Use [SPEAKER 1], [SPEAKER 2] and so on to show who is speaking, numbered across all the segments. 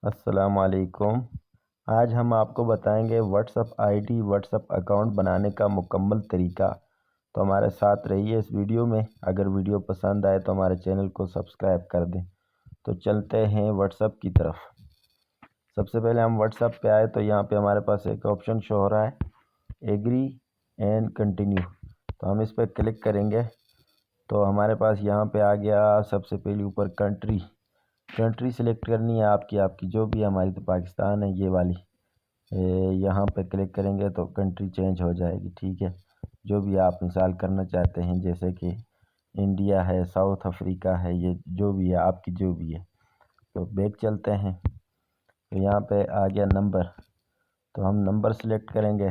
[SPEAKER 1] السلام علیکم۔ آج ہم آپ کو بتائیں گے what's app I D what's app account بنانے کا مکمل طریقہ۔ تو ہمارے ساتھ رہیے اس ویڈیو میں۔ اگر ویڈیو پسند آئے تو ہمارے چینل کو سبسکرائب کر دیں۔ تو چلتے ہیں واٹس ایپ کی طرف۔ سب سے پہلے ہم واٹس ایپ پہ آئے تو یہاں پہ ہمارے پاس ایک آپشن شو ہو رہا ہے، ایگری اینڈ کنٹینیو۔ تو ہم اس پہ کلک کریں گے تو ہمارے پاس یہاں پہ آ گیا سب سے پہلے اوپر کنٹری سلیکٹ کرنی ہے آپ کی جو بھی ہے، ہماری تو پاکستان ہے یہ والی۔ یہاں پہ کلک کریں گے تو کنٹری چینج ہو جائے گی، ٹھیک ہے، جو بھی آپ مثال کرنا چاہتے ہیں، جیسے کہ انڈیا ہے، ساؤتھ افریقہ ہے، یہ جو بھی ہے آپ کی جو بھی ہے۔ تو بیک چلتے ہیں تو یہاں پہ آ گیا نمبر، تو ہم نمبر سلیکٹ کریں گے۔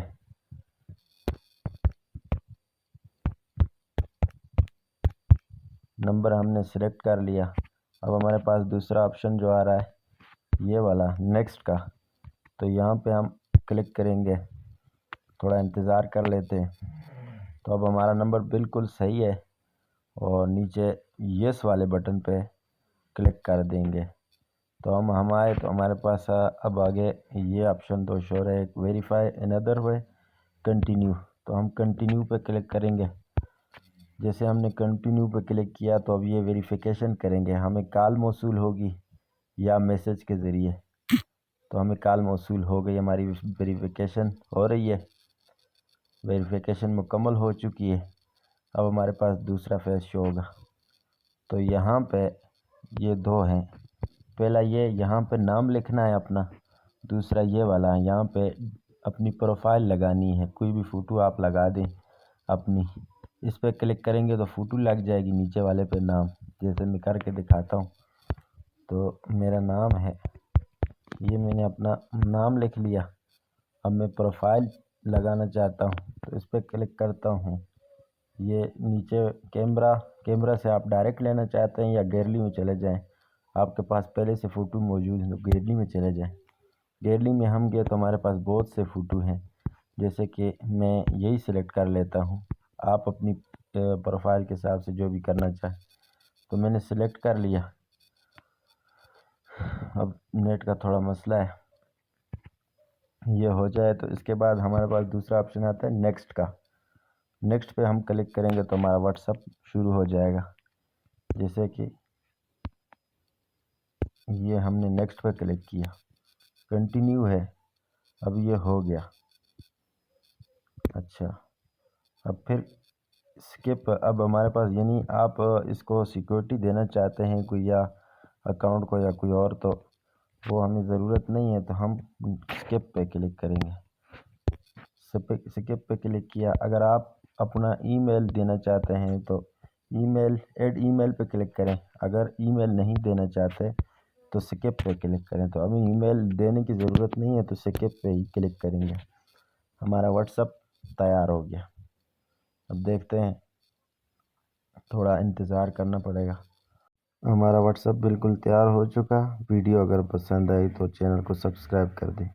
[SPEAKER 1] نمبر ہم نے سلیکٹ کر لیا۔ اب ہمارے پاس دوسرا آپشن جو آ رہا ہے یہ والا نیکسٹ کا، تو یہاں پہ ہم کلک کریں گے، تھوڑا انتظار کر لیتے ہیں۔ تو اب ہمارا نمبر بالکل صحیح ہے اور نیچے یس والے بٹن پہ کلک کر دیں گے۔ تو ہم آئے تو ہمارے پاس اب آگے یہ آپشن تو شو ہے، ویریفائی اندر ہوئے کنٹینیو، تو ہم کنٹینیو پہ کلک کریں گے۔ جیسے ہم نے کنٹینیو پہ کلک کیا تو اب یہ ویریفیکیشن کریں گے، ہمیں کال موصول ہوگی یا میسج کے ذریعے۔ تو ہمیں کال موصول ہو گئی، ہماری ویریفیکیشن ہو رہی ہے، ویریفیکیشن مکمل ہو چکی ہے۔ اب ہمارے پاس دوسرا فیس شو ہوگا، تو یہاں پہ یہ دو ہیں، پہلا یہ یہاں پہ نام لکھنا ہے اپنا، دوسرا یہ والا ہے یہاں پہ اپنی پروفائل لگانی ہے، کوئی بھی فوٹو آپ لگا دیں اپنی۔ اس پہ کلک کریں گے تو فوٹو لگ جائے گی، نیچے والے پہ نام، جیسے میں کر کے دکھاتا ہوں۔ تو میرا نام ہے، یہ میں نے اپنا نام لکھ لیا۔ اب میں پروفائل لگانا چاہتا ہوں تو اس پہ کلک کرتا ہوں۔ یہ نیچے کیمرہ سے آپ ڈائریکٹ لینا چاہتے ہیں یا گیلری میں چلے جائیں، آپ کے پاس پہلے سے فوٹو موجود ہے تو گیلری میں چلے جائیں۔ گیلری میں ہم گئے تو ہمارے پاس بہت سے فوٹو ہیں، جیسے کہ میں یہی سلیکٹ کر لیتا ہوں، آپ اپنی پروفائل کے حساب سے جو بھی کرنا چاہیں۔ تو میں نے سلیکٹ کر لیا۔ اب نیٹ کا تھوڑا مسئلہ ہے، یہ ہو جائے تو اس کے بعد ہمارے پاس دوسرا آپشن آتا ہے نیکسٹ کا۔ نیکسٹ پہ ہم کلک کریں گے تو ہمارا واٹس ایپ شروع ہو جائے گا۔ جیسے کہ یہ ہم نے نیکسٹ پہ کلک کیا، کنٹینیو ہے، اب یہ ہو گیا۔ اچھا، اب پھر اسکپ، اب ہمارے پاس یعنی آپ اس کو سیکورٹی دینا چاہتے ہیں کوئی، یا اکاؤنٹ کو یا کوئی اور، تو وہ ہمیں ضرورت نہیں ہے، تو ہم اسکپ پہ کلک کریں گے۔ اسکپ پہ کلک کیا۔ اگر آپ اپنا ای میل دینا چاہتے ہیں تو ایڈ ای میل پہ کلک کریں، اگر ای میل نہیں دینا چاہتے تو اسکپ پہ کلک کریں۔ تو ہمیں ای میل دینے کی ضرورت نہیں ہے تو اسکپ پہ ہی کلک کریں گے۔ ہمارا واٹس ایپ تیار ہو گیا۔ اب دیکھتے ہیں، تھوڑا انتظار کرنا پڑے گا۔ ہمارا واٹس ایپ بالکل تیار ہو چکا۔ ویڈیو اگر پسند آئی تو چینل کو سبسکرائب کر دیں۔